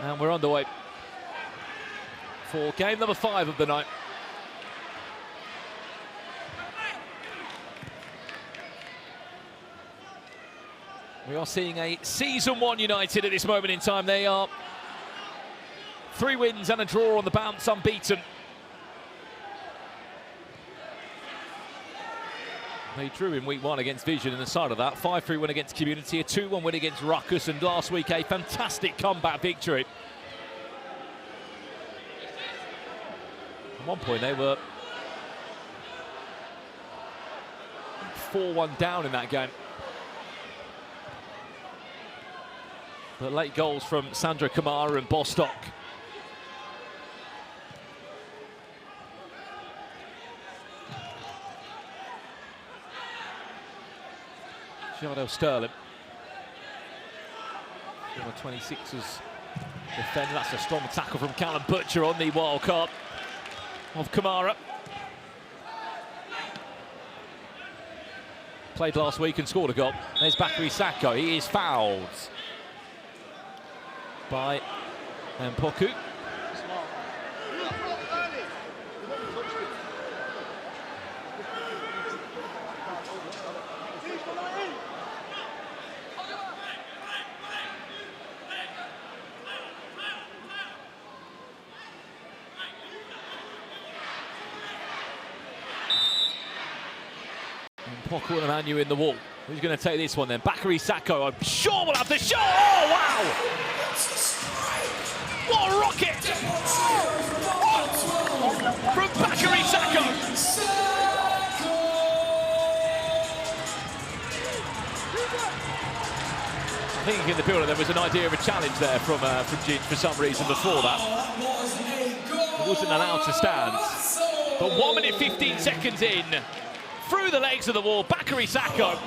And we're underway for game number 5 of the night. We are seeing a Season 1 United at this moment in time. They are 3 wins and a draw on the bounce, unbeaten. They drew in week 1 against Vision, and the side of that, 5-3 win against Community, a 2-1 win against Ruckus, and last week a fantastic comeback victory. At one point they were 4-1 down in that game. But late goals from Sandro Kamara and Bostock. Jardel Sterling. Number 26's defender. That's a strong tackle from Callum Butcher on the wild card of Kamara. Played last week and scored a goal. There's Bakary Sacco. He is fouled by Mpoku. Mpoku and Manu in the wall. Who's going to take this one then? Bakary Sacco, I'm sure will have the shot. Oh, wow! What a rocket! From Bakary Sacco. I think in the build-up there was an idea of a challenge there from Ginge for some reason before that. He wasn't allowed to stand. But 1 minute 15 seconds in, through the legs of the wall, Bakary Sacco.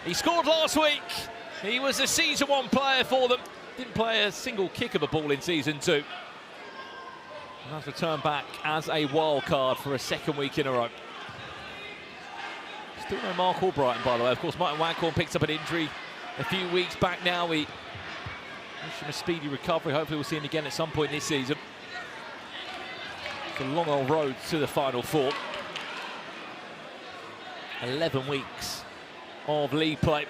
He scored last week. He was a Season 1 player for them. Didn't play a single kick of a ball in Season 2. And has returned back as a wild card for a 2nd week in a row. Still no Mark Albrighton, by the way. Of course, Martin Waghorn picked up an injury a few weeks back now. We wish him a speedy recovery. Hopefully we'll see him again at some point this season. It's a long old road to the Final Four. 11 weeks of league play.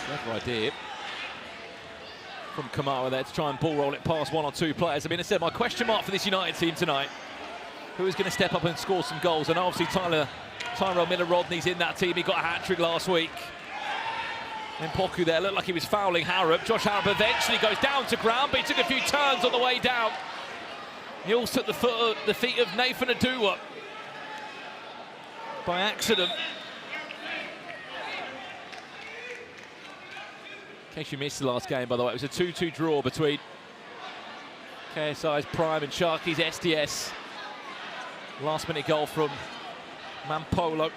Clever idea from Kamara there to try and ball roll it past 1 or 2 players. I mean, I said my question mark for this United team tonight: who is going to step up and score some goals? And obviously Tyrell Miller-Rodney's in that team. He got a hat-trick last week. And Mpoku there looked like he was fouling Harrop. Josh Harrop eventually goes down to ground, but he took a few turns on the way down. He also took the feet of Nathan Adua by accident. In case you missed the last game, by the way, it was a 2-2 draw between KSI's Prime and Sharky's SDS. Last-minute goal from Mampolo.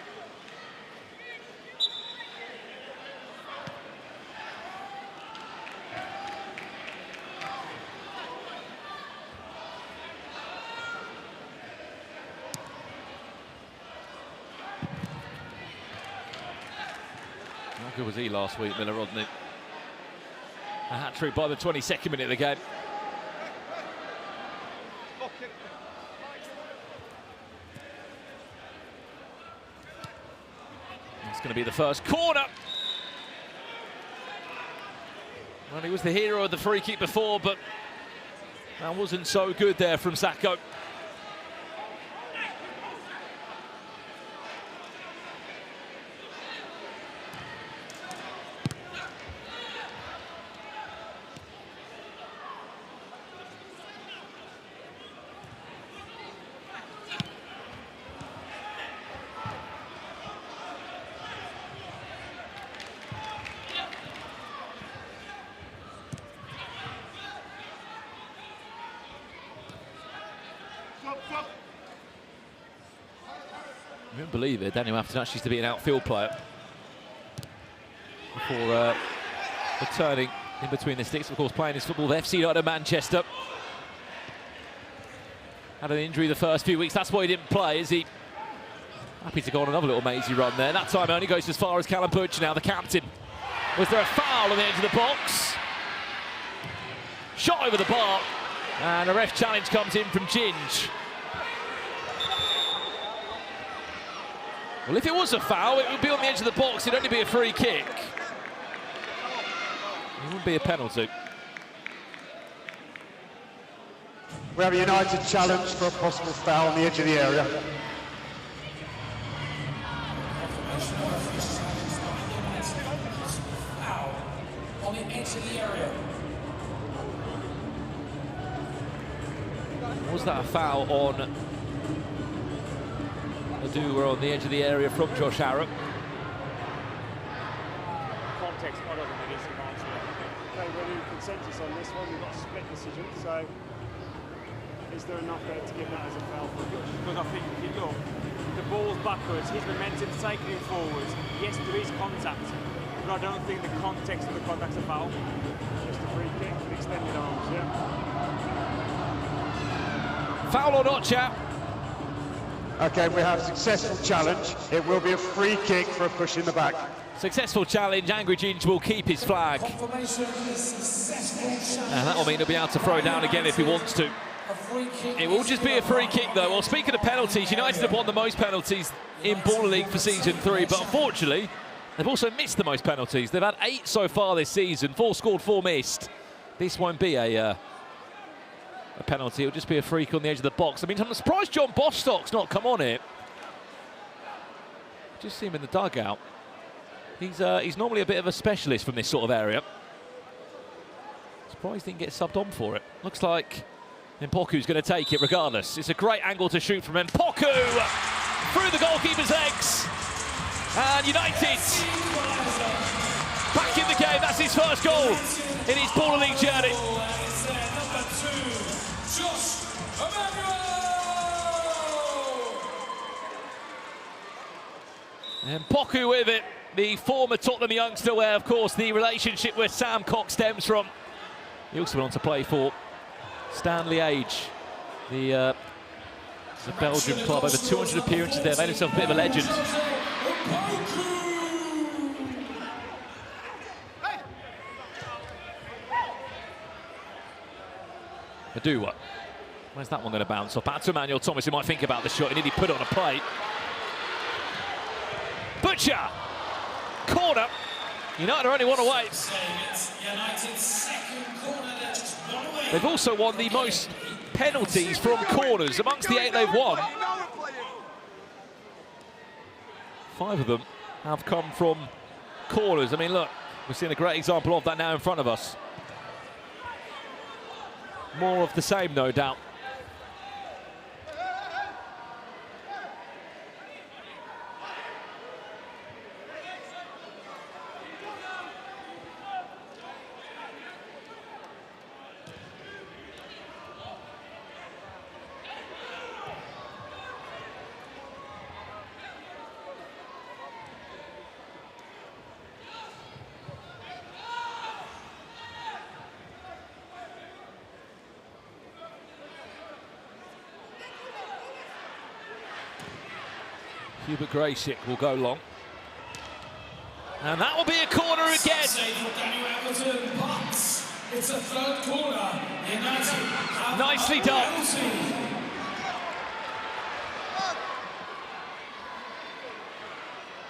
How good was he last week, Miller-Rodney? A hat-trick by the 22nd minute of the game. It's going to be the first corner. Well, he was the hero of the free kick before, but that wasn't so good there from Sacco. I couldn't believe it. Daniel Afton actually used to be an outfield player before returning in between the sticks, of course, playing his football with FC United Manchester. Had an injury the first few weeks, that's why he didn't play, is he? Happy to go on another little mazy run there. That time only goes as far as Callum Butcher now, the captain. Was there a foul on the edge of the box? Shot over the bar, and a ref challenge comes in from Ginge. Well, if it was a foul, it would be on the edge of the box. It'd only be a free kick. It wouldn't be a penalty. We have a United challenge for a possible foul on the edge of the area. Foul on the edge of the area. Was that a foul on Aduwa on the edge of the area from Josh Harrop? Context, I don't think it is the answer. Okay, we're in consensus on this one. We've got a split decision, so is there enough there to give that as a foul? Because I think if you look, the ball's backwards, his momentum's taking him forwards. Yes, there is contact, but I don't think the context of the contact's a foul. Just a free kick with extended arms, yeah. Foul or not, chap? Okay, we have a successful challenge. It will be a free kick for a push in the back. Successful challenge, Angry Ginge will keep his flag. And that will mean he'll be able to throw down again if he wants to. It will just be a free kick though. Well, speaking of penalties, United have won the most penalties in Baller League for season 3, but unfortunately, they've also missed the most penalties. They've had 8 so far this season, 4 scored, 4 missed. This won't be a penalty, it'll just be a freak on the edge of the box. I mean, I'm surprised John Bostock's not come on it. Just see him in the dugout. He's normally a bit of a specialist from this sort of area. Surprised he didn't get subbed on for it. Looks like Mpoku's going to take it regardless. It's a great angle to shoot from Mpoku through the goalkeeper's legs. And United back in the game. That's his first goal in his Baller League journey. And Mpoku with it, the former Tottenham youngster, where of course the relationship with Sam Cox stems from. He also went on to play for Stanley Age, the Belgian club, over 200 appearances there, made himself a bit of a legend. Aduwa. Where's that one going to bounce off? Back to Emmanuel Thomas, who might think about the shot. He nearly put it on a plate. Butcher! Corner. United are only one away. They've also won the most penalties from corners. Amongst the 8 they've won, 5 of them have come from corners. I mean, look, we're seeing a great example of that now in front of us. More of the same, no doubt. Hubert Graysick will go long. And that will be a corner again. It's a third corner. Nicely done.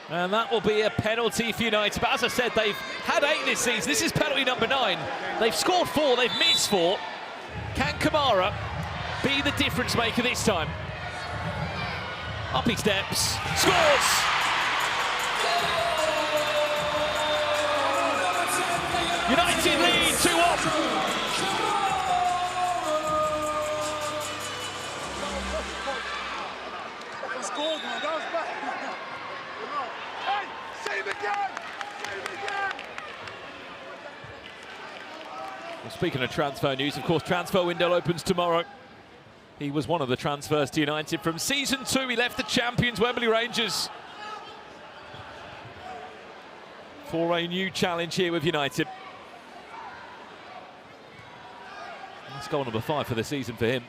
And that will be a penalty for United. But as I said, they've had 8 this season. This is penalty number 9. They've scored 4, they've missed 4. Can Kamara be the difference maker this time? Up he steps, scores! United lead 2-1. Scored, man. That was bad. Hey, save again! Save again! Well, speaking of transfer news, of course, transfer window opens tomorrow. He was one of the transfers to United from season 2. He left the champions Wembley Rangers for a new challenge here with United. It's goal number 5 for the season for him.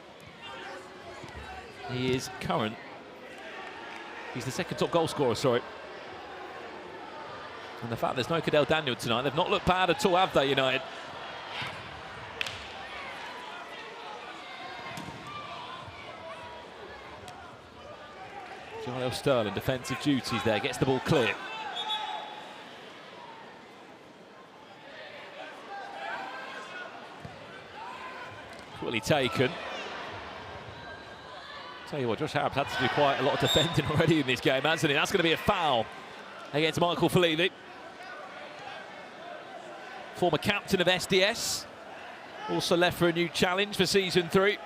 He is current. He's the second top goal scorer, sorry. And the fact there's no Cadell Daniel tonight, they've not looked bad at all, have they, United? Jarlath Sterling, defensive duties there, gets the ball clear. Quickly taken. Tell you what, Josh Harrop's had to do quite a lot of defending already in this game, hasn't he? That's going to be a foul against Michael Fellini. Former captain of SDS. Also left for a new challenge for season 3.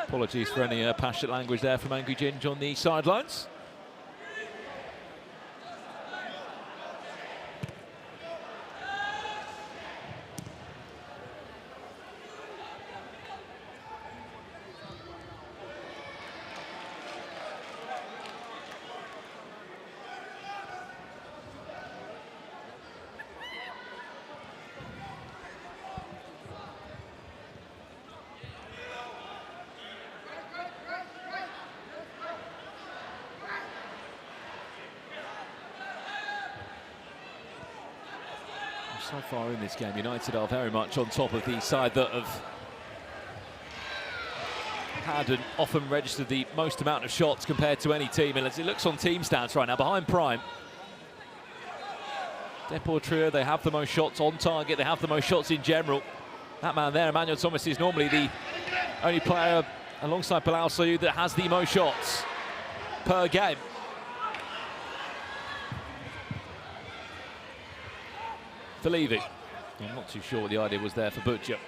Apologies for any passionate language there from Angry Ginge on the sidelines. So far in this game, United are very much on top of the side that have had and often registered the most amount of shots compared to any team. And as it looks on team stats right now, behind Prime, DEPORTRIO, they have the most shots on target, they have the most shots in general. That man there, Emmanuel Thomas, is normally the only player alongside Bilal Sayoud that has the most shots per game. Levy. I'm not too sure what the idea was there for Butcher.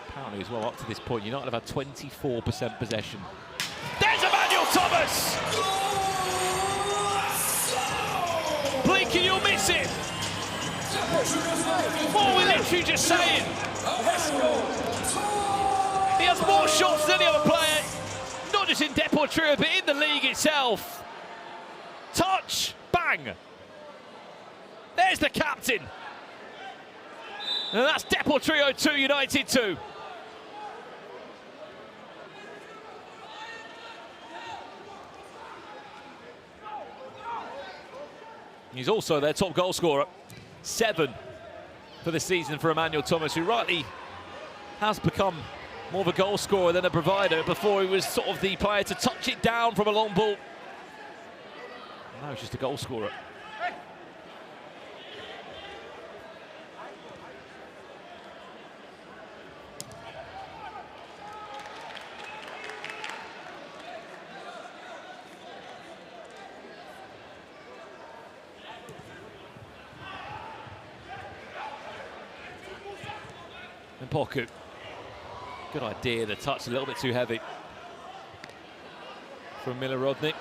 Apparently as well, up to this point, United have had 24% possession. There's Emmanuel Thomas! Blink and you'll miss it! What we're literally just saying! He has more shots than any other player. Not just in DEPORTRIO, but in the league itself. Touch, bang. There's the captain. And that's DEPORTRIO 2, United 2. He's also their top goal scorer. 7 for the season for Emmanuel Thomas, who rightly has become more of a goal scorer than a provider. Before he was sort of the player to touch it down from a long ball. Now he's just a goal scorer. And Poku. Good idea, the touch a little bit too heavy from Miller-Rodney.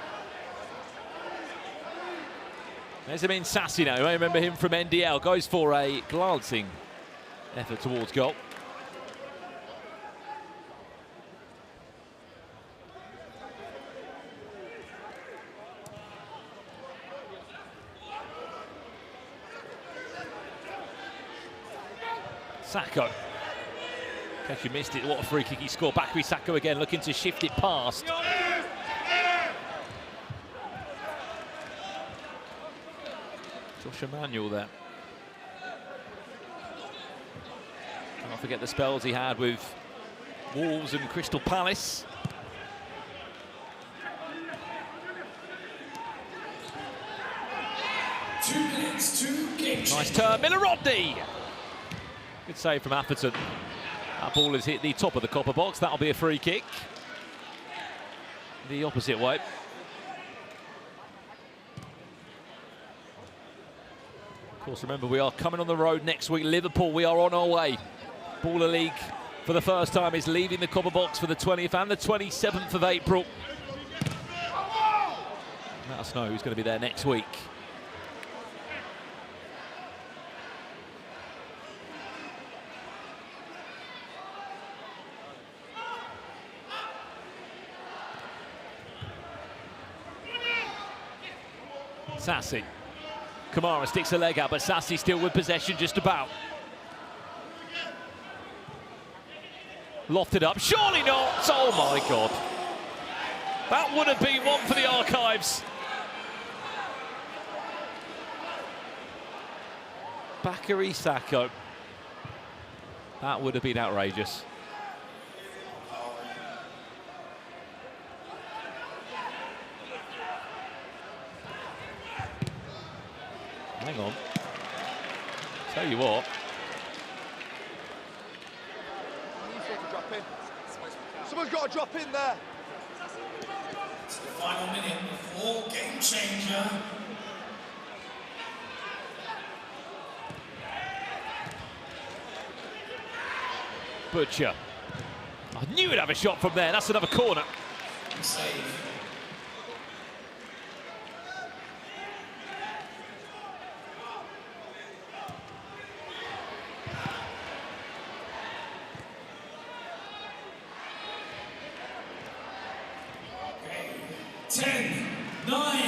There's Amin Sassino, I remember him from NDL, goes for a glancing effort towards goal. Sacco. In case you missed it, what a free kick he scored. Bakary Sacco again, looking to shift it past. Josh Emmanuel there. Can't forget the spells he had with Wolves and Crystal Palace. Nice turn, Miller-Rodney. Good save from Atherton. That ball has hit the top of the copper box. That'll be a free kick. The opposite way. Of course, remember, we are coming on the road next week. Liverpool, we are on our way. Baller League, for the first time, is leaving the copper box for the 20th and the 27th of April. Let us know who's going to be there next week. Sassy. Kamara sticks a leg out, but Sassy still with possession just about. Lofted up, surely not! Oh my God. That would have been one for the archives. Bakary Sakho. That would have been outrageous. Hang on. Tell you what. Someone's got to drop in there. It's the final minute before game changer. Butcher. I knew he'd have a shot from there. That's another corner. Save. Okay. 10, 9,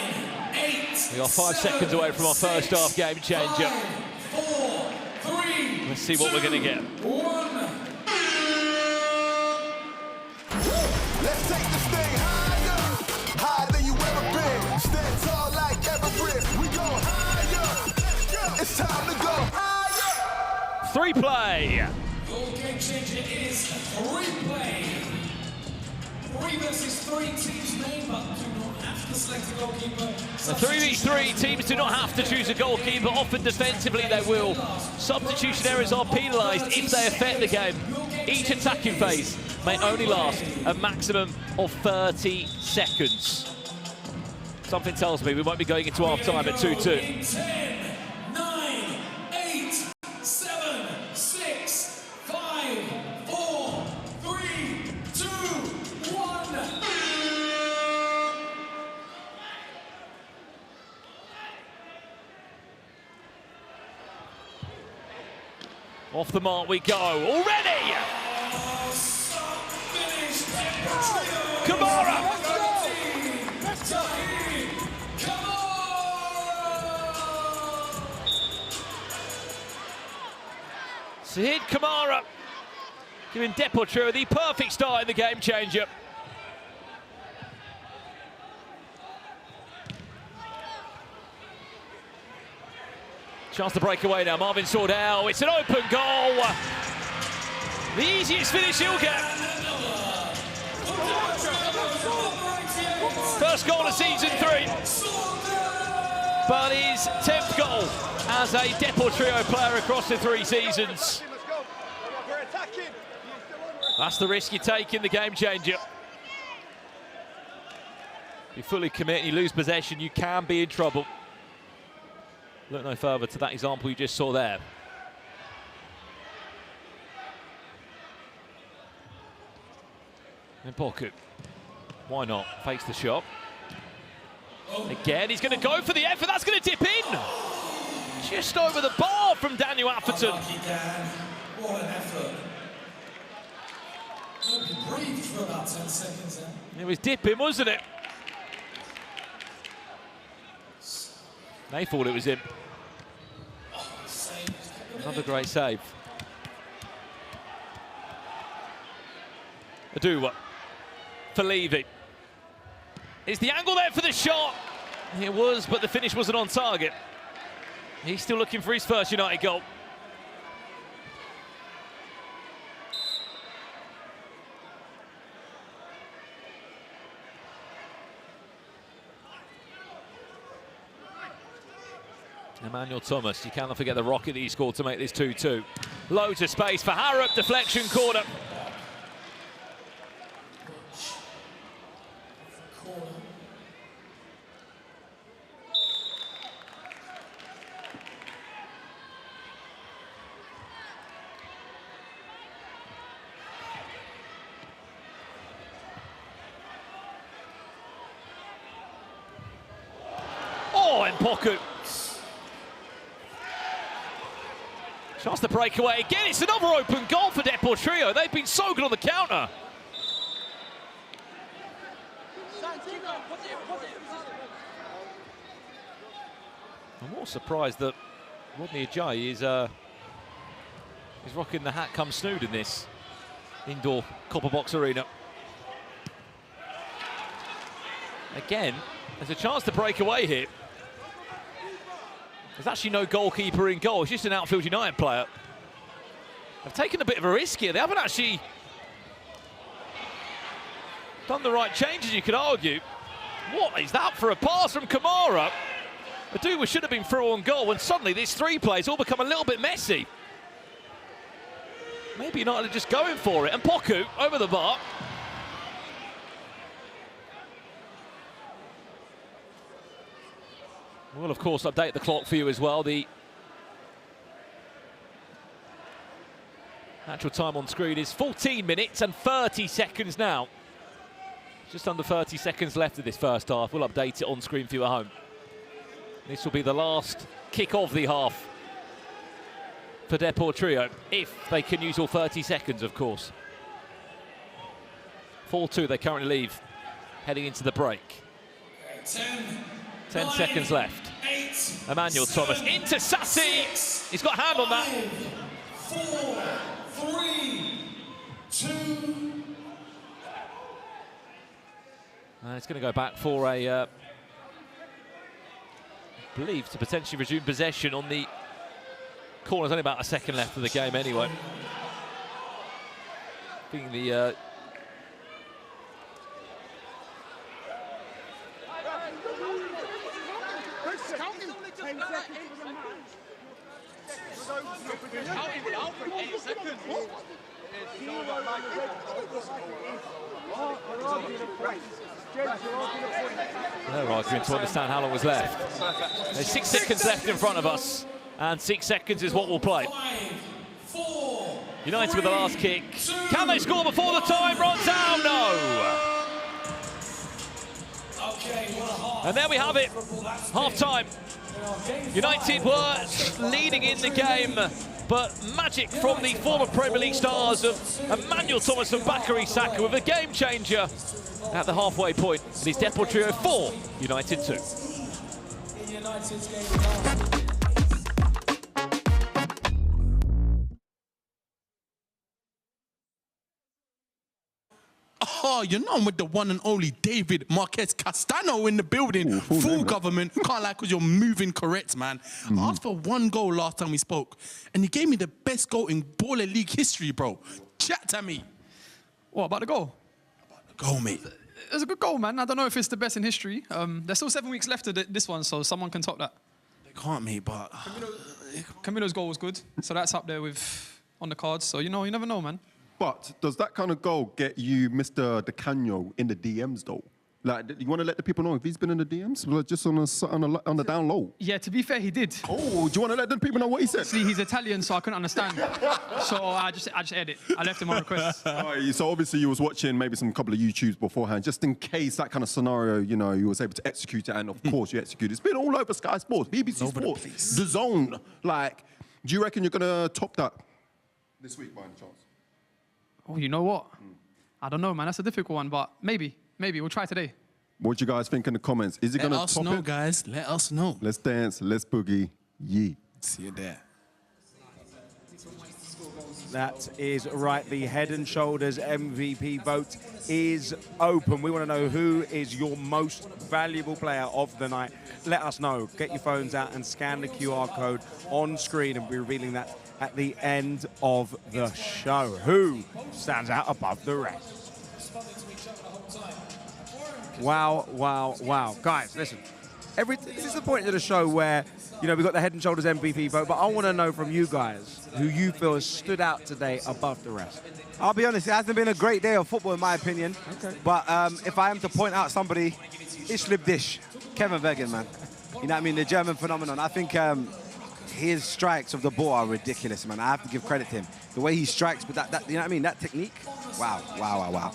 8. We are 5 seconds away from our first half game changer. 5, 4, 3. Let's see what we're going to get. 1. Let's take this thing higher, higher than you ever been. Stand tall like Everest. We go higher. It's time to go higher. 3 play. Your game changer is 3 play. 3 versus 3 teams named, but do not have to select a goalkeeper. The 3v3 teams do not have to choose a goalkeeper. Often defensively they will. Substitution errors are penalised if they affect the game. Each attacking phase may only last a maximum of 30 seconds. Something tells me we won't be going into half-time at 2-2. 10, 9, 8, 7, 6, 5, 4, 3, 2, 1. Off the mark we go. Already! Kamara! Sahid Kamara giving DEPORTRIO the perfect start in the game changer. Chance to break away now. Marvin Sordell. It's an open goal. The easiest finish he'll get. First goal of season 3. But his 10th goal as a DEPORTRIO player across the 3 seasons. That's the risk you take in the game changer. If you fully commit and you lose possession, you can be in trouble. Look no further to that example you just saw there. And Poku, why not? Fakes the shot. Again, he's going to go for the effort. That's going to dip in. Just over the bar from Daniel Atherton. What an effort. He breathed for about 10 seconds then. It was dipping, wasn't it? They thought it was him. Another great save. Aduwa for Levy. Is the angle there for the shot? It was, but the finish wasn't on target. He's still looking for his first United goal. Emmanuel Thomas, you cannot forget the rocket that he scored to make this 2-2. Loads of space for Harrop, deflection corner. Poku. Chance to break away again. It's another open goal for DEPORTRIO. They've been so good on the counter. I'm more surprised that Rodney Ajayi is rocking the hat come snood in this indoor copper box arena. Again, there's a chance to break away here. There's actually no goalkeeper in goal. It's just an outfield United player. They've taken a bit of a risk here. They haven't actually done the right changes, you could argue. What is that for a pass from Kamara? The dude should have been through on goal, and suddenly these three plays all become a little bit messy. Maybe United are just going for it. And Poku over the bar. We'll, of course, update the clock for you as well. The actual time on screen is 14 minutes and 30 seconds now. Just under 30 seconds left of this first half. We'll update it on screen for you at home. This will be the last kick of the half for DEPORTRIO, if they can use all 30 seconds, of course. 4-2 they currently leave, heading into the break. 10 seconds left. Emmanuel Thomas into Sassi. He's got a hand on that. 4, 3, 2. It's going to go back for a, I believe, to potentially resume possession on the corner. There's only about a second left of the game anyway. Being the they're arguing to understand how long was left. There's 6 seconds left in front of us, and 6 seconds is what we'll play. 5, 4, United with the last kick. Can they score before the time runs out? No. And there we have it. Half time. United were leading in the game, but magic from the former Premier League stars of Emmanuel Thomas and Bakary Saka with a game changer at the halfway point. It is DEPORTRIO 4, United 2. Oh, you know I'm with the one and only David Marquez Castano in the building. Full government. Can't lie, because you're moving correct, man. I asked for 1 goal last time we spoke, and you gave me the best goal in Baller League history, bro. Chat to me. What about the goal? About the goal, mate. It was a good goal, man. I don't know if it's the best in history. There's still 7 weeks left of this one, so someone can top that. They can't, mate, but... Camilo's goal was good, so that's up there with on the cards. So, you know, you never know, man. But does that kind of goal get you Mr. DeCanio in the DMs, though? Like, you want to let the people know if he's been in the DMs? Well, just on the down low. Yeah, to be fair, he did. Oh, do you want to let the people know what he said? See, he's Italian, so I couldn't understand. So I just edit. I left him on request. Right, so obviously you was watching maybe some couple of YouTubes beforehand, just in case that kind of scenario, you know, you was able to execute it, and of course you executed. It's been all over Sky Sports, BBC Sports, The Zone. Like, do you reckon you're going to top that this week by any chance? Oh, you know what? I don't know, man. That's a difficult one, but maybe. We'll try today. What do you guys think in the comments? Is it going to top it? Let us know, guys. Let us know. Let's dance, let's boogie, yee. See you there. That is right. The Head and Shoulders MVP vote is open. We want to know who is your most valuable player of the night. Let us know. Get your phones out and scan the QR code on screen, and we'll be revealing that at the end of the show. Who stands out above the rest? Wow, wow, wow. Guys, listen. This is the point of the show where, you know, we've got the Head and Shoulders MVP vote, but I want to know from you guys who you feel has stood out today above the rest. I'll be honest, it hasn't been a great day of football in my opinion. Okay. But if I am to point out somebody, it's Libdish, Kevin Vegan, man. You know what I mean? The German phenomenon. I think his strikes of the ball are ridiculous, man. I have to give credit to him. The way he strikes with that you know what I mean? That technique. Wow, wow, wow, wow.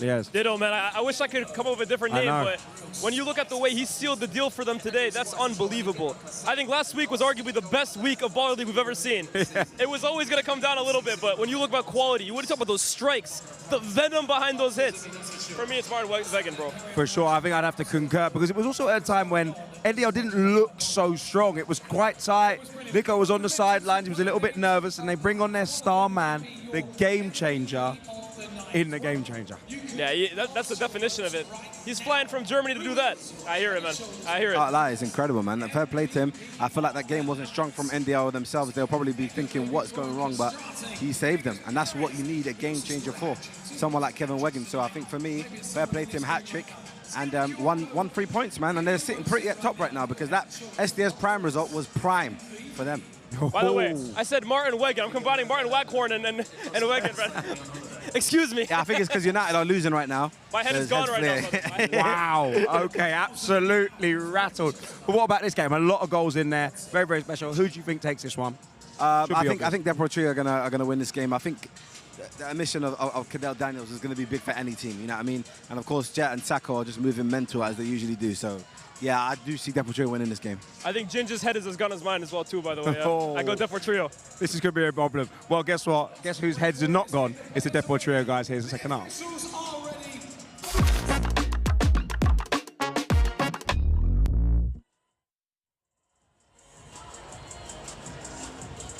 Yes. Ditto, man. I wish I could come up with a different name, but when you look at the way he sealed the deal for them today, that's unbelievable. I think last week was arguably the best week of Baller League we've ever seen. It was always going to come down a little bit, but when you look about quality, you want to talk about those strikes, the venom behind those hits. For me, it's Martin Wegan, bro. For sure, I think I'd have to concur, because it was also at a time when NDL didn't look so strong. It was quite tight. Nico was on the sidelines. He was a little bit nervous, and they bring on their star man, the game changer, in the game changer. Yeah, that's the definition of it. He's flying from Germany to do that. I hear it, man. I hear it. Oh, that is incredible, man. Fair play to him. I feel like that game wasn't strong from NDL themselves. They'll probably be thinking what's going wrong, but he saved them. And that's what you need a game changer for. Someone like Kevin Wegan. So I think for me, fair play to him, hat-trick. And won 3 points, man. And they're sitting pretty at top right now because that SDS Prime result was prime for them. By the way, I said Martin Wegan. I'm combining Martin Waghorn and Wegan, man. Excuse me. Yeah, I think it's because United are losing right now. My head is gone right now. Wow. Okay, absolutely rattled. But what about this game? A lot of goals in there. Very, very special. Who do you think takes this one? I think DEPORTRIO are gonna win this game. I think the omission of Cadell Daniels is going to be big for any team. You know what I mean? And of course, Jet and Sako are just moving mental as they usually do. So. Yeah, I do see DEPORTRIO winning this game. I think Ginger's head is as gone as mine as well, too, by the way. I go DEPORTRIO. This is going to be a problem. Well, guess what? Guess whose heads are not gone? It's the DEPORTRIO guys. Here's the second half.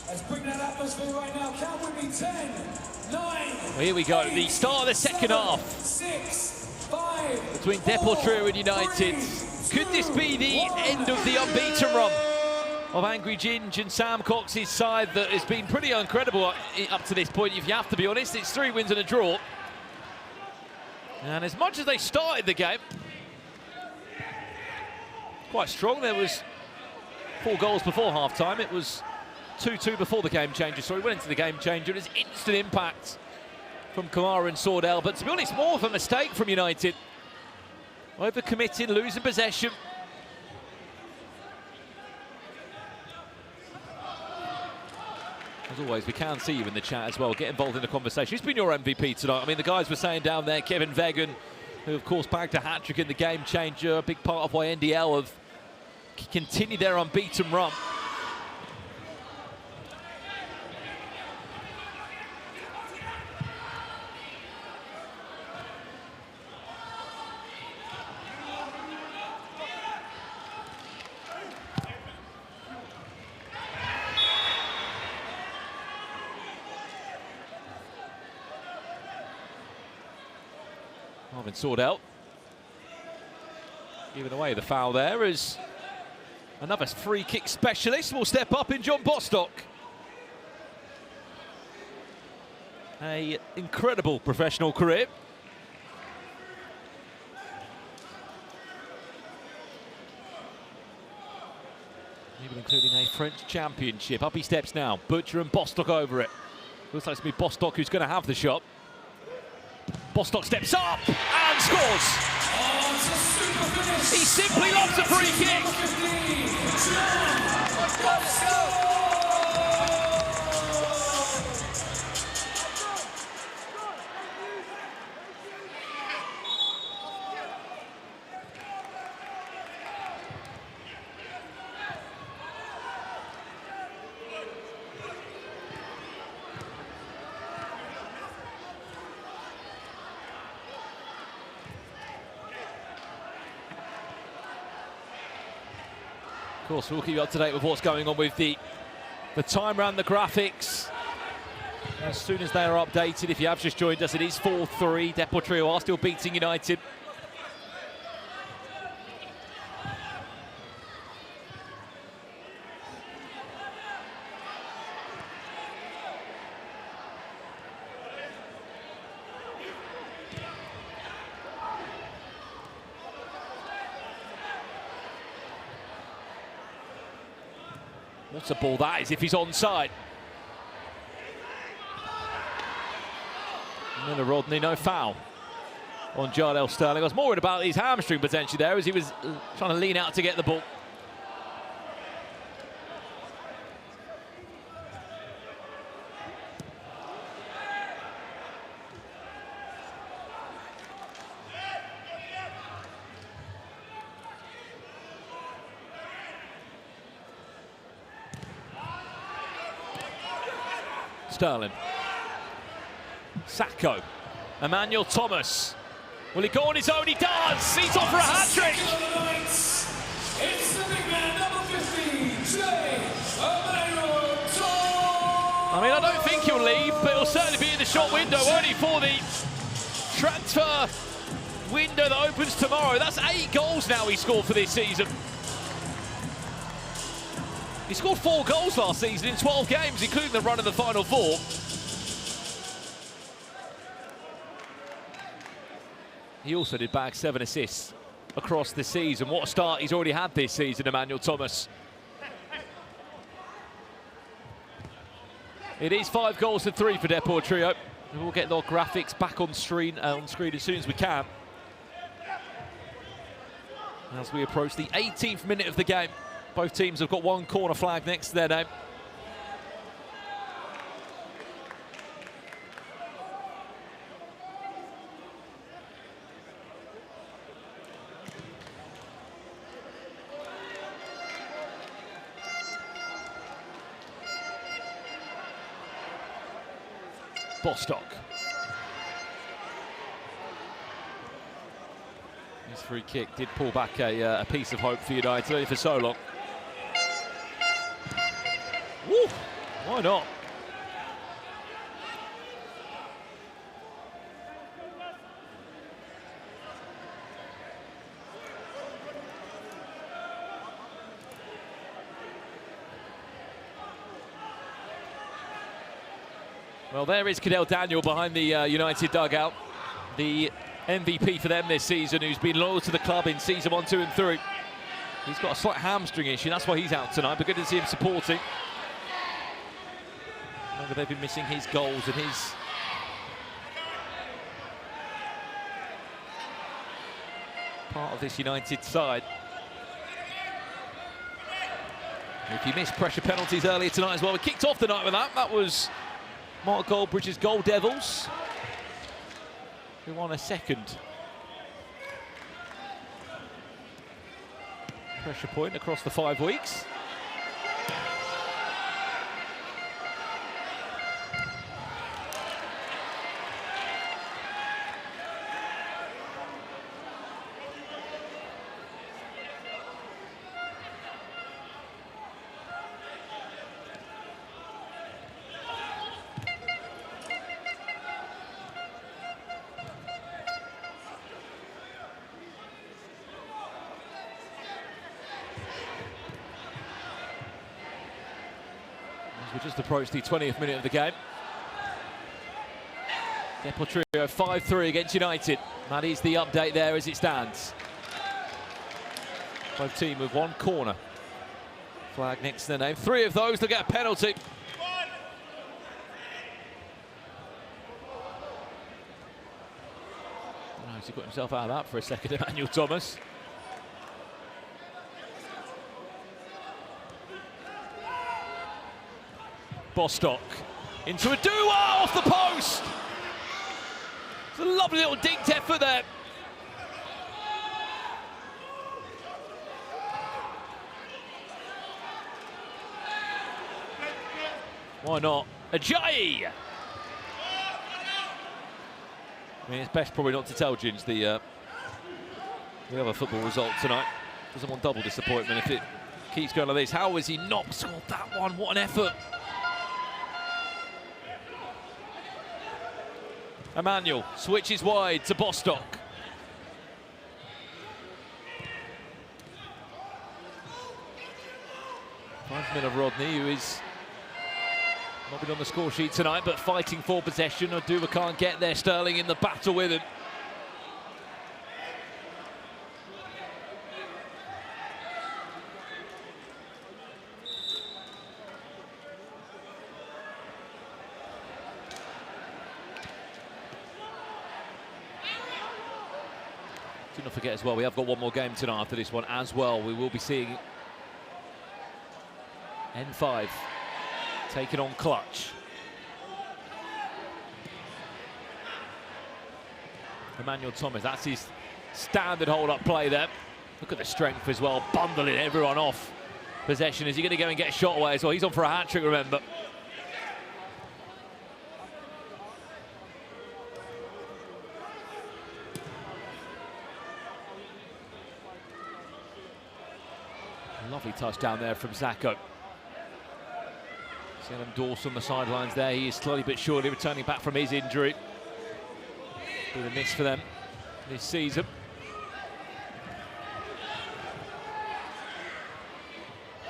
Let's bring that atmosphere right now. Count with me. 10, 9. Well, here we go. The start of the second half. 6, 5. Between DEPORTRIO and United. Could this be the end of the unbeaten run of Angry Ginge and Sam Cox's side that has been pretty incredible up to this point, if you have to be honest? It's 3 wins and a draw. And as much as they started the game, quite strong. There was 4 goals before half-time. It was 2-2 before the game changer. So he went into the game changer. It was instant impact from Kamara and Sordell. But to be honest, more of a mistake from United. Over-committing, losing possession. As always, we can see you in the chat as well. Get involved in the conversation. Who's been your MVP tonight? I mean, the guys were saying down there, Kevin Wegan, who of course bagged a hat-trick in the game changer, a big part of why NDL have continued their unbeaten run. Marvin Sordell giving away the foul there as another free kick specialist will step up in John Bostock. An incredible professional career. Even including a French championship. Up he steps now. Butcher and Bostock over it. Looks like it's going to be Bostock who's going to have the shot. Bostock steps up and scores. He simply loves a free kick. Of course, we'll keep you up to date with what's going on with the time around the graphics. As soon as they are updated, if you have just joined us, it is 4-3. DEPORTRIO are still beating United. What's a ball that is if he's onside. Miller Rodney, no foul on Jardel Sterling. I was more worried about his hamstring potentially there as he was trying to lean out to get the ball. Sterling. Sacco. Emmanuel Thomas. Will he go on his own? He does! He's off for a hat-trick! It's the big man, number 15, Emmanuel Thomas! I mean, I don't think he'll leave, but he'll certainly be in the short window, only for the transfer window that opens tomorrow. That's 8 goals now he scored for this season. He scored 4 goals last season in 12 games, including the run of the Final Four. He also did bag 7 assists across the season. What a start he's already had this season, Emmanuel Thomas. It is 5 goals to 3 for DEPORTRIO. We'll get their graphics back on screen as soon as we can. As we approach the 18th minute of the game, both teams have got 1 corner flag next to their name. Bostock. His free kick did pull back a piece of hope for United, only for so long. Woo! Why not? Well, there is Cadell Daniel behind the United dugout, the MVP for them this season, who's been loyal to the club in season 1, 2 and 3. He's got a slight hamstring issue, that's why he's out tonight, but good to see him supporting. Remember, they've been missing his goals and his part of this United side. If you missed pressure penalties earlier tonight as well, we kicked off the night with that. That was Mark Goldbridge's Gold Devils, who won a second pressure point across the 5 weeks. We just approached the 20th minute of the game. DEPORTRIO 5-3 against United. That is the update there as it stands. Both teams with 1 corner flag next to their name. 3 of those will get a penalty. He got himself out of that for a second, Emmanuel Thomas. Bostock into a duo off the post. It's a lovely little dinked effort there. Why not? Ajayi! I mean, it's best probably not to tell Ginge the other football result tonight. Doesn't want double disappointment if it keeps going like this. How has he not scored that one? What an effort. Emmanuel switches wide to Bostock. Finds Miller Rodney, who is not been on the score sheet tonight, but fighting for possession. Oduwa can't get there. Sterling in the battle with him. Do not forget as well, we have got 1 more game tonight after this one as well. We will be seeing N5 taking on Clutch. Emmanuel Thomas, that's his standard hold-up play there. Look at the strength as well, bundling everyone off possession. Is he going to go and get a shot away as well? He's on for a hat-trick, remember. Lovely touch down there from Zacco. See him Dawson on the sidelines there. He is slowly but surely returning back from his injury. Bit of a miss for them this season.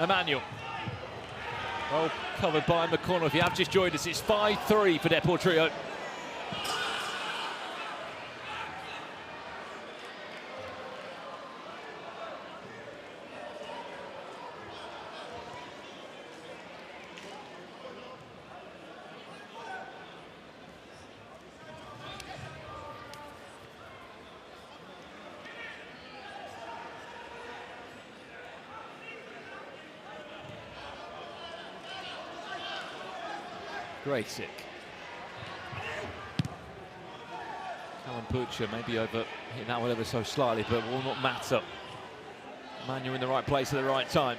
Emmanuel. Well covered by McConnell. If you have just joined us, it's 5-3 for DEPORTRIO. Graysick. Callum Butcher maybe over hitting that one ever so slightly, but will not matter. Manuel in the right place at the right time.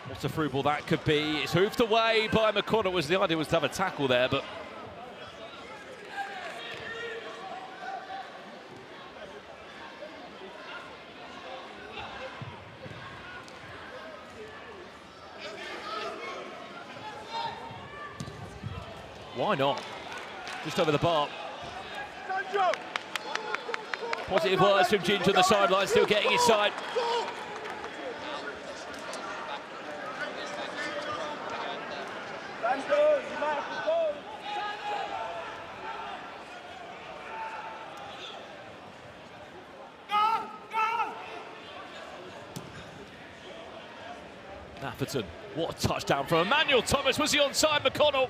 What a through ball that could be. It's hoofed away by McConnell. The idea was to have a tackle there, but why not? Just over the bar. Positive words from Ginger on the sideline, still getting his side. Atherton, what a touchdown from Emmanuel Thomas. Was he onside, McConnell?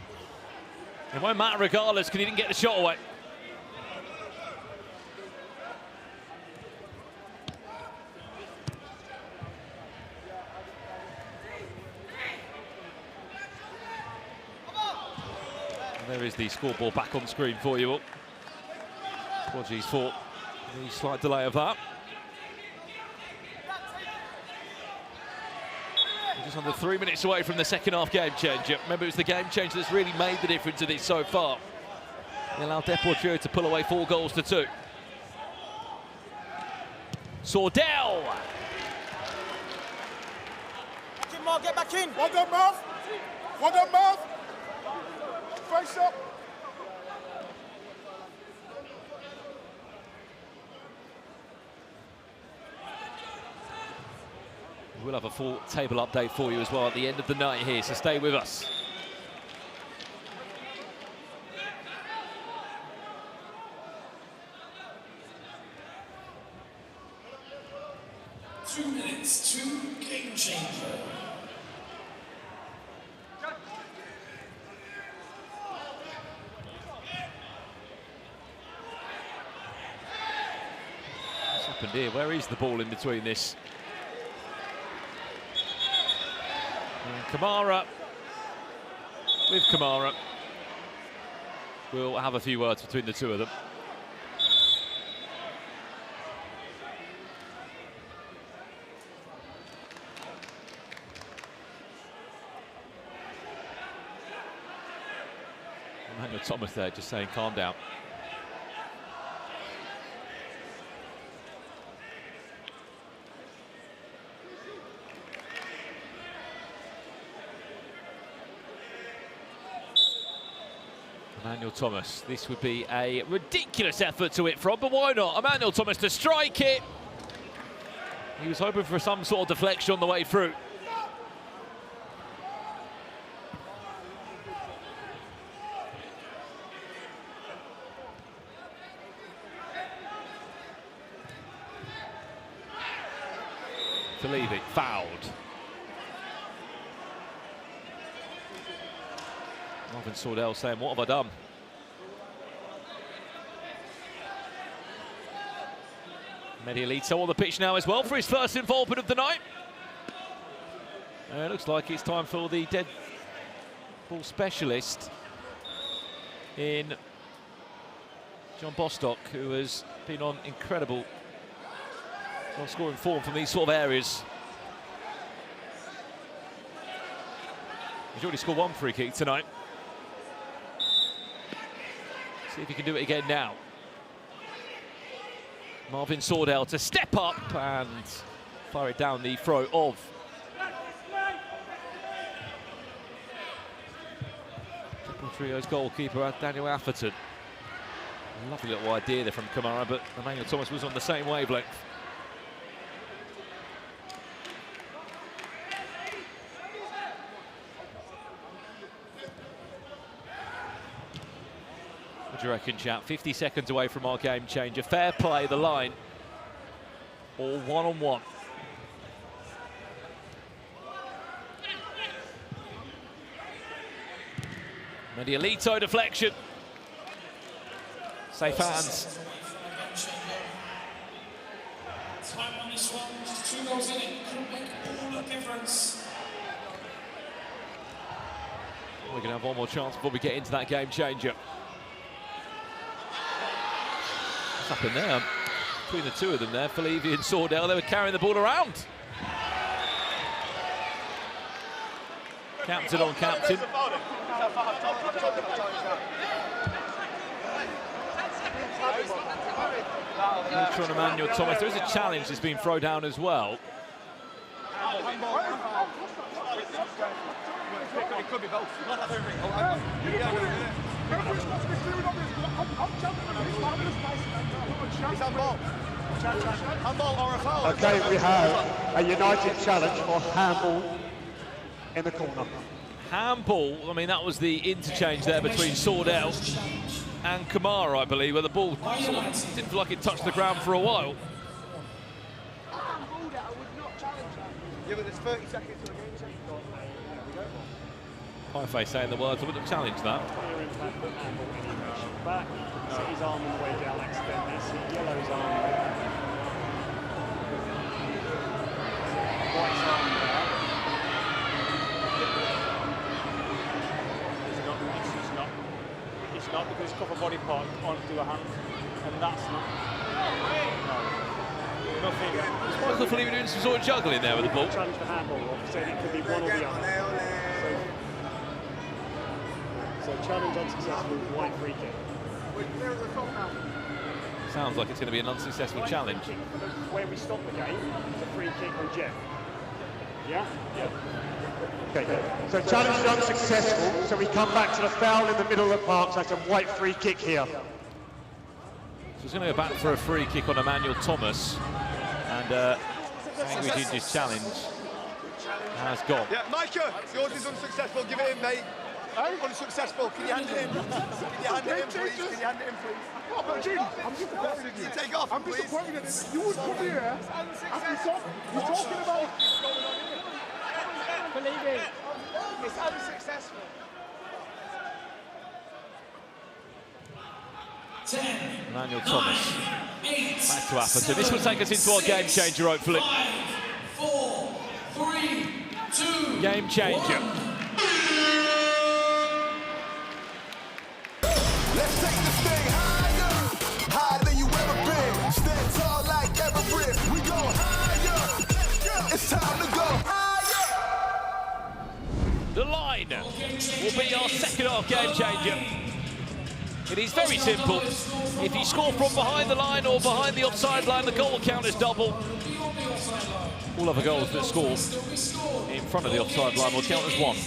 It won't matter regardless because he didn't get the shot away. And there is the scoreboard back on screen for you all. Apologies for the slight delay of that. Just under 3 minutes away from the second half game changer. Remember, it was the game changer that's really made the difference of this so far. They allowed DEPORTRIO to pull away 4 goals to 2. Sordell. Get back in. Well done, Mouth. Well done, Mouth. Face up. We'll have a full table update for you as well at the end of the night here, so stay with us. Two minutes to game changer. What's happened here? Where is the ball in between this? Kamara, with Kamara, we'll have a few words between the two of them. Emmanuel Thomas there just saying calm down. Emmanuel Thomas, this would be a ridiculous effort to hit from, but why not? Emmanuel Thomas to strike it. He was hoping for some sort of deflection on the way through. To leave it, fouled. Marvin Sordell saying, what have I done? Medialito on the pitch now as well for his first involvement of the night. It looks like it's time for the dead ball specialist in John Bostock, who has been on incredible scoring form from these sort of areas. He's already scored 1 free kick tonight. See if he can do it again now. Marvin Sordell to step up and Fire it down the throat of DEPORTRIO's goalkeeper, Daniel Atherton. Lovely little idea there from Kamara, but Emmanuel Thomas was on the same wavelength. What do you reckon, chap? 50 seconds away from our game changer. Fair play, the line. All one-on-one. Medialito deflection. Safe hands. Time on this one, just 2 goals in it, could make all the difference. We're going to have one more chance before we get into that game changer. What's happened there? Between the two of them there, Felivi and Sordell, they were carrying the ball around. Captain on captain. Neutron Emmanuel Thomas. There is a challenge that's been thrown down as well. Okay, we have a United challenge for handball in the corner. Handball, I mean, that was the interchange there between Sordell and Kamara, I believe, where the ball sort of didn't feel like it touched the ground for a while. Yeah, but there's 30 seconds to the game change. Piefe saying the words, I wouldn't have challenged that. Clear impact of handball any motion back. So his arm on the way down accidentally. See Yellow's arm there. White's arm there. It's not because it's cover body part onto the hand. And that's not. No. Nothing. Is Michael Felivi doing some sort of juggling there with the ball? Challenge for handball, so it could be one or the other. So challenge unsuccessful, white free kick. Sounds like it's going to be an unsuccessful challenge. Where we stop the game, it's a free kick on Jeff. Yeah? Yeah. Okay, so challenge is unsuccessful, so we come back to the foul in the middle of the park, so that's a white free kick here. So he's going to go back for a free kick on Emmanuel Thomas. And Language Injuries challenge has gone. Yeah, Micah, yours is unsuccessful. Give it in, mate. Unsuccessful. Can you hand it in? Can you hand it in, please? Can you hand it in, please? Oh, but Jim, I'm disappointed in you. Take off, I'm please. disappointed in you. You would come here and you're talking about... Believe it. It's unsuccessful. 10, Emmanuel Thomas. 8, Back to Atherton. This will take us into our game changer, hopefully. 5, 4, 3, 2, Game changer. Let's take this thing higher, higher than you ever been. Stand tall like Everest. We go higher. It's time to go higher. The line will be our second half game changer. It is very simple. If you score from behind the line or behind the offside line, the goal count is double. All other goals that score in front of the offside line will count as one,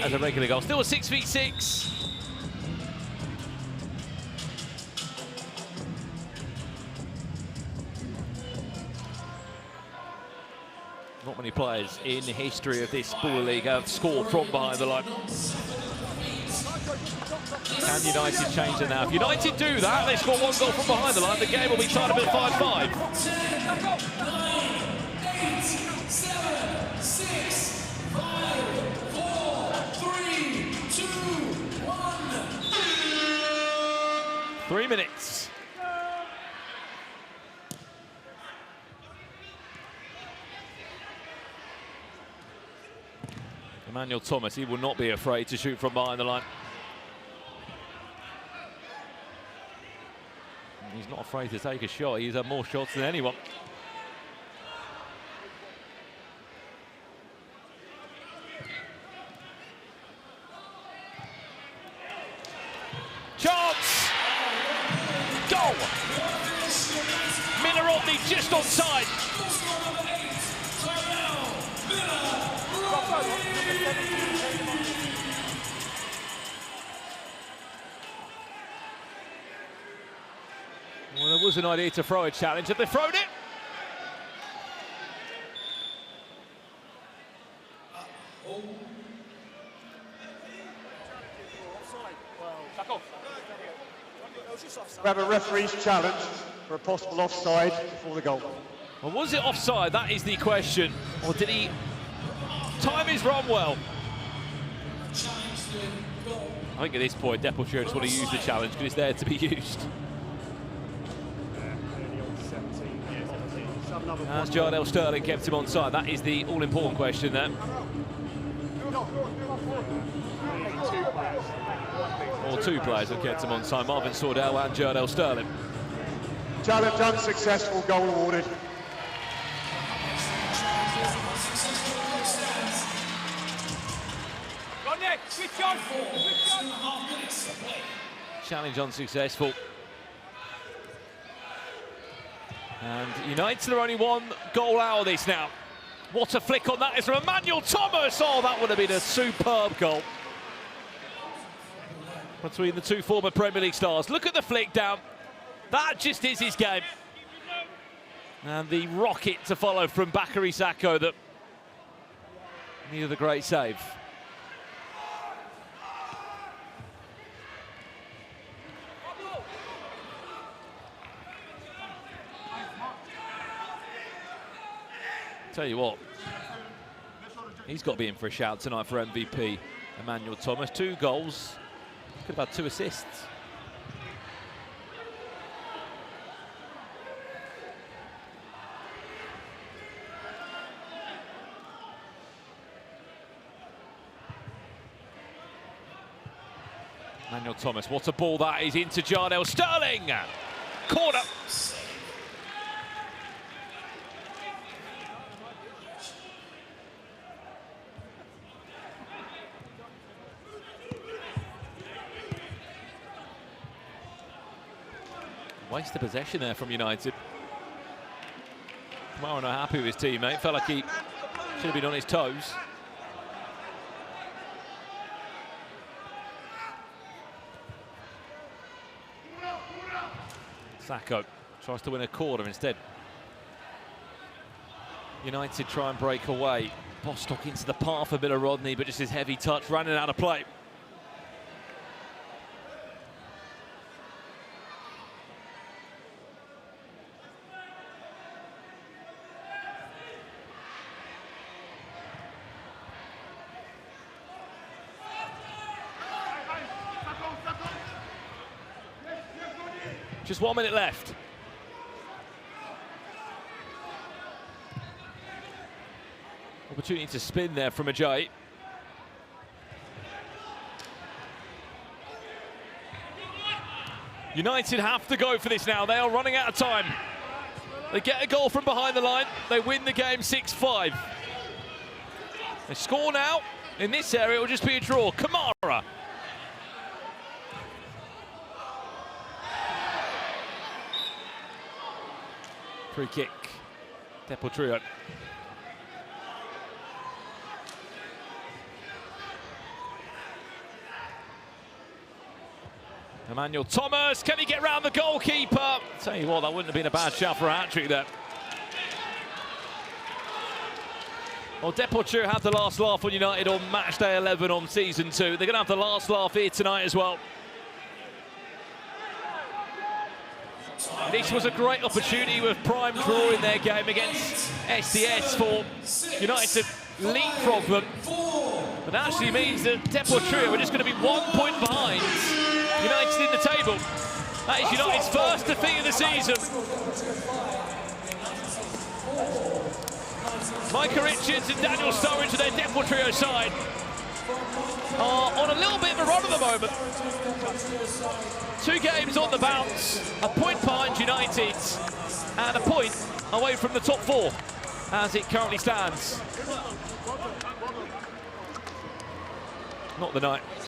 as a regular goal. Still a 6v6. Not many players in the history of this Ball League have scored from behind the line. Can United change it now? If United do that, they score one goal from behind the line, the game will be tied up at 5-5. 8, 7, 6, 5, 4, 3, 2, 1. 3 minutes. Emmanuel Thomas, he will not be afraid to shoot from behind the line. He's not afraid to take a shot. He's had more shots than anyone. Chance! Goal! Milarotny just onside. Well, there was an idea to throw a challenge. Have they thrown it? We have a referee's challenge for a possible offside before the goal. Well, was it offside? That is the question. Or did he time his run well? I think at this point, DEPORTRIO just want to use the challenge because it's there to be used. As Jardel Sterling kept him on side, that is the all-important question there. Or two players have kept him on side, Marvin Sordell and Jardel Sterling. Challenge unsuccessful, goal awarded. Challenge unsuccessful. And United are only one goal out of this now. What a flick on that is from Emmanuel Thomas. Oh, that would have been a superb goal between the two former Premier League stars. Look at the flick down. That just is his game. And the rocket to follow from Bakary Sakho that needed a great save. Tell you what, he's got to be in for a shout tonight for MVP, Emmanuel Thomas. 2 goals, could have had 2 assists. Emmanuel Thomas, what a ball that is into Jardel Sterling. Corner. Waste of possession there from United. Kamara not happy with his teammate. Felt like he should have been on his toes. Sakho tries to win a corner instead. United try and break away. Bostock into the path a bit of Rodney, but just his heavy touch running out of play. Just 1 minute left. Opportunity to spin there from Ajayi. United have to go for this now. They are running out of time. They get a goal from behind the line. They win the game 6-5. They score now. In this area, it will just be a draw. Kamara. Free kick, DEPORTRIO. Emmanuel Thomas, can he get round the goalkeeper? Tell you what, that wouldn't have been a bad shout for a hat-trick there. Well, DEPORTRIO had the last laugh on United on matchday 11 on season 2. They're going to have the last laugh here tonight as well. This was a great opportunity with prime draw in their game against SDS for United to leapfrog them. But that actually means that DEPORTRIO are just going to be 1 point behind United in the table. That is United's first defeat of the season. Micah Richards and Daniel Sturridge to their DEPORTRIO side are on a little bit of a run at the moment. 2 games on the bounce, a point behind United and a point away from the top 4 as it currently stands. Not the night.